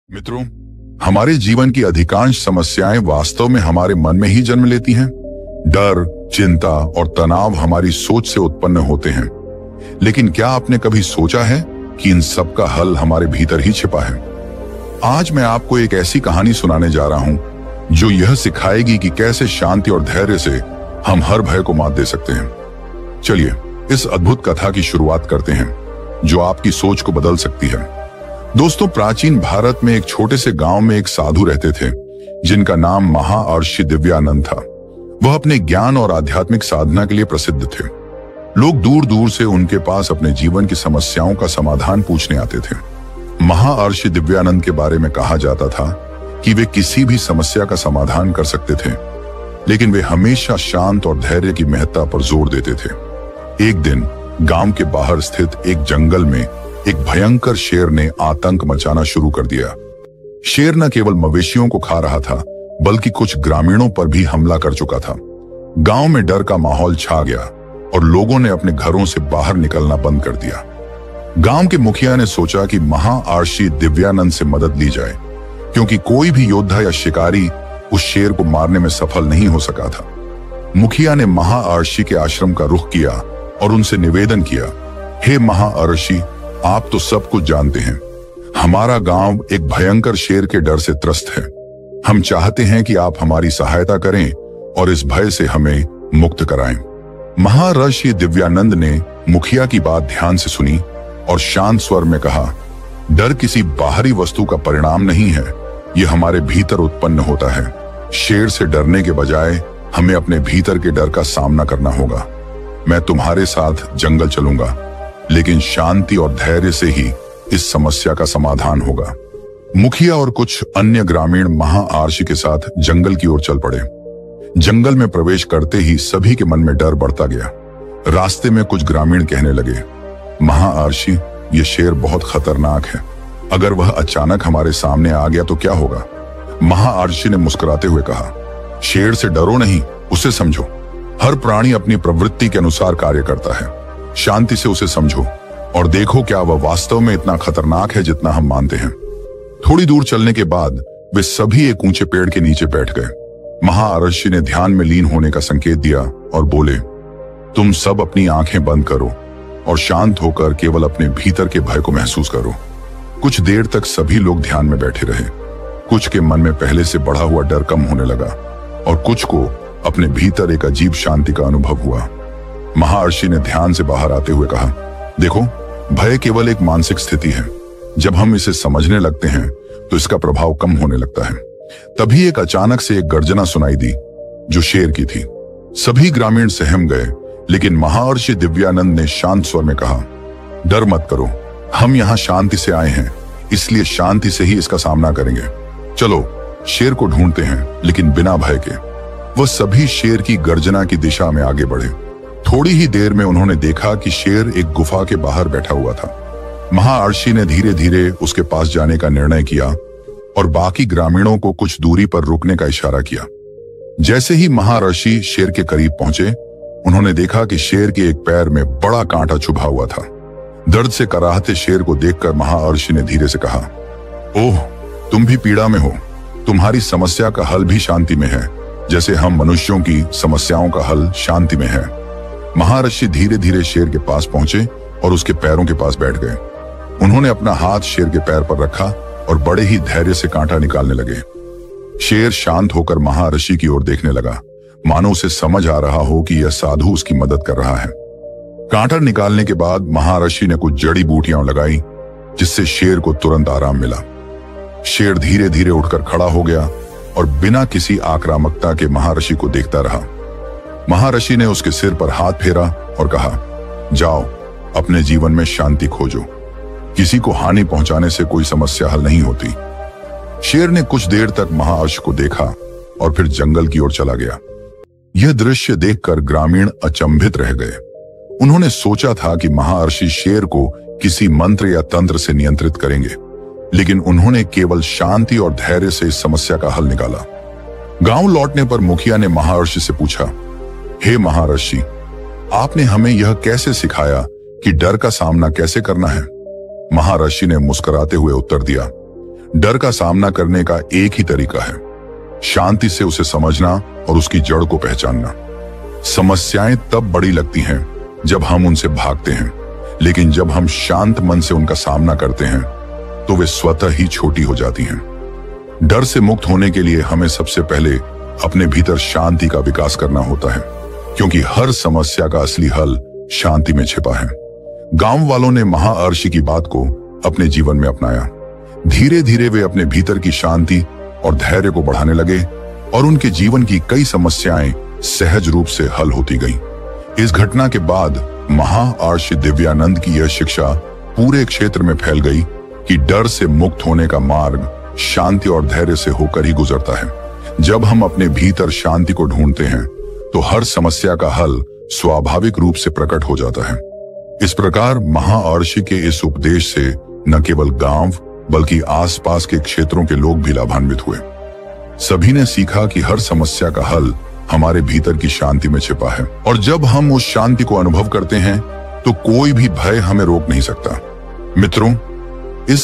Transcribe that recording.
मित्रों, हमारे जीवन की अधिकांश समस्याएं वास्तव में हमारे मन में ही जन्म लेती हैं। डर, चिंता और तनाव हमारी सोच से उत्पन्न होते हैं। लेकिन क्या आपने कभी सोचा है कि इन सब का हल हमारे भीतर ही छिपा है? आज मैं आपको एक ऐसी कहानी सुनाने जा रहा हूं जो यह सिखाएगी कि कैसे शांति और धैर्य से हम हर भय को मात दे सकते हैं। चलिए इस अद्भुत कथा की शुरुआत करते हैं जो आपकी सोच को बदल सकती है। दोस्तों, प्राचीन भारत में एक छोटे से गांव में एक साधु रहते थे जिनका नाम महाऋषि दिव्यानंद था। वह अपने ज्ञान और आध्यात्मिक साधना के लिए प्रसिद्ध थे। लोग दूर दूर से उनके पास अपने जीवन की समस्याओं का समाधान पूछने आते थे। महाऋषि दिव्यानंद के बारे में कहा जाता था कि वे किसी भी समस्या का समाधान कर सकते थे, लेकिन वे हमेशा शांत और धैर्य की महत्ता पर जोर देते थे। एक दिन गांव के बाहर स्थित एक जंगल में एक भयंकर शेर ने आतंक मचाना शुरू कर दिया। शेर न केवल मवेशियों को खा रहा था, बल्कि कुछ ग्रामीणों पर भी हमला कर चुका था। गांव में डर का माहौल छा गया और लोगों ने अपने घरों से बाहर निकलना बंद कर दिया। गांव के मुखिया ने सोचा कि महाऋषि दिव्यानंद से मदद ली जाए, क्योंकि कोई भी योद्धा या शिकारी उस शेर को मारने में सफल नहीं हो सका था। मुखिया ने महाऋषि के आश्रम का रुख किया और उनसे निवेदन किया, हे महाऋषि, आप तो सब कुछ जानते हैं। हमारा गांव एक भयंकर शेर के डर से त्रस्त है। हम चाहते हैं कि आप हमारी सहायता करें और इस भय से हमें मुक्त कराएं। महाऋषि दिव्यानंद ने मुखिया की बात ध्यान से सुनी और शांत स्वर में कहा, डर किसी बाहरी वस्तु का परिणाम नहीं है, यह हमारे भीतर उत्पन्न होता है। शेर से डरने के बजाय हमें अपने भीतर के डर का सामना करना होगा। मैं तुम्हारे साथ जंगल चलूंगा, लेकिन शांति और धैर्य से ही इस समस्या का समाधान होगा। मुखिया और कुछ अन्य ग्रामीण महाऋषि के साथ जंगल की ओर चल पड़े। जंगल में प्रवेश करते ही सभी के मन में डर बढ़ता गया। रास्ते में कुछ ग्रामीण कहने लगे, महाऋषि, ये शेर बहुत खतरनाक है। अगर वह अचानक हमारे सामने आ गया तो क्या होगा? महाऋषि ने मुस्कुराते हुए कहा, शेर से डरो नहीं, उसे समझो। हर प्राणी अपनी प्रवृत्ति के अनुसार कार्य करता है। शांति से उसे समझो और देखो क्या वह वास्तव में इतना खतरनाक है जितना हम मानते हैं। थोड़ी दूर चलने के बाद वे सभी एक ऊंचे पेड़ के नीचे बैठ गए। महाऋषि ने ध्यान में लीन होने का संकेत दिया और बोले, तुम सब अपनी आंखें बंद करो और शांत होकर केवल अपने भीतर के भय को महसूस करो। कुछ देर तक सभी लोग ध्यान में बैठे रहे। कुछ के मन में पहले से बढ़ा हुआ डर कम होने लगा और कुछ को अपने भीतर एक अजीब शांति का अनुभव हुआ। महाऋषि ने ध्यान से बाहर आते हुए कहा, देखो, भय केवल एक मानसिक स्थिति है। जब हम इसे समझने लगते हैं तो इसका प्रभाव कम होने लगता है। तभी एक अचानक से एक गर्जना सुनाई दी जो शेर की थी। सभी ग्रामीण सहम गए, लेकिन महाऋषि दिव्यानंद ने शांत स्वर में कहा, डर मत करो, हम यहाँ शांति से आए हैं, इसलिए शांति से ही इसका सामना करेंगे। चलो शेर को ढूंढते हैं, लेकिन बिना भय के। वह सभी शेर की गर्जना की दिशा में आगे बढ़े। थोड़ी ही देर में उन्होंने देखा कि शेर एक गुफा के बाहर बैठा हुआ था। महाऋषि ने धीरे धीरे उसके पास जाने का निर्णय किया और बाकी ग्रामीणों को कुछ दूरी पर रुकने का इशारा किया। जैसे ही महाऋषि शेर के करीब पहुंचे, उन्होंने देखा कि शेर के एक पैर में बड़ा कांटा चुभा हुआ था। दर्द से कराहते शेर को देखकर महाऋषि ने धीरे से कहा, ओह, तुम भी पीड़ा में हो। तुम्हारी समस्या का हल भी शांति में है, जैसे हम मनुष्यों की समस्याओं का हल शांति में है। महाऋषि धीरे धीरे शेर के पास पहुंचे और उसके पैरों के पास बैठ गए। उन्होंने अपना हाथ शेर के पैर पर रखा और बड़े ही धैर्य से कांटा निकालने लगे। शेर शांत होकर महाऋषि की ओर देखने लगा, मानो उसे समझ आ रहा हो कि यह साधु उसकी मदद कर रहा है। कांटा निकालने के बाद महाऋषि ने कुछ जड़ी बूटियां लगाई, जिससे शेर को तुरंत आराम मिला। शेर धीरे धीरे उठकर खड़ा हो गया और बिना किसी आक्रामकता के महाऋषि को देखता रहा। महाऋषि ने उसके सिर पर हाथ फेरा और कहा, जाओ, अपने जीवन में शांति खोजो। किसी को हानि पहुंचाने से कोई समस्या हल नहीं होती। शेर ने कुछ देर तक महाऋषि को देखा और फिर जंगल की ओर चला गया। यह दृश्य देखकर ग्रामीण अचंभित रह गए। उन्होंने सोचा था कि महाऋषि शेर को किसी मंत्र या तंत्र से नियंत्रित करेंगे, लेकिन उन्होंने केवल शांति और धैर्य से इस समस्या का हल निकाला। गांव लौटने पर मुखिया ने महाऋषि से पूछा, हे महाऋषि, आपने हमें यह कैसे सिखाया कि डर का सामना कैसे करना है? महाऋषि ने मुस्कुराते हुए उत्तर दिया, डर का सामना करने का एक ही तरीका है, शांति से उसे समझना और उसकी जड़ को पहचानना। समस्याएं तब बड़ी लगती हैं जब हम उनसे भागते हैं, लेकिन जब हम शांत मन से उनका सामना करते हैं तो वे स्वतः ही छोटी हो जाती हैं। डर से मुक्त होने के लिए हमें सबसे पहले अपने भीतर शांति का विकास करना होता है, क्योंकि हर समस्या का असली हल शांति में छिपा है। गांव वालों ने महाअर्षि की बात को अपने जीवन में अपनाया। धीरे धीरे वे अपने भीतर की शांति और धैर्य को बढ़ाने लगे और उनके जीवन की कई समस्याएं सहज रूप से हल होती गईं। इस घटना के बाद महाअर्षि दिव्यानंद की यह शिक्षा पूरे क्षेत्र में फैल गई कि डर से मुक्त होने का मार्ग शांति और धैर्य से होकर ही गुजरता है। जब हम अपने भीतर शांति को ढूंढते हैं तो हर समस्या का हल स्वाभाविक रूप से प्रकट हो जाता है। इस प्रकार महाअर्षि के इस उपदेश से न केवल गांव बल्कि आसपास के क्षेत्रों के लोग भी लाभान्वित हुए। सभी ने सीखा कि हर समस्या का हल हमारे भीतर की शांति में छिपा है, और जब हम उस शांति को अनुभव करते हैं तो कोई भी भय हमें रोक नहीं सकता। मित्रों, इस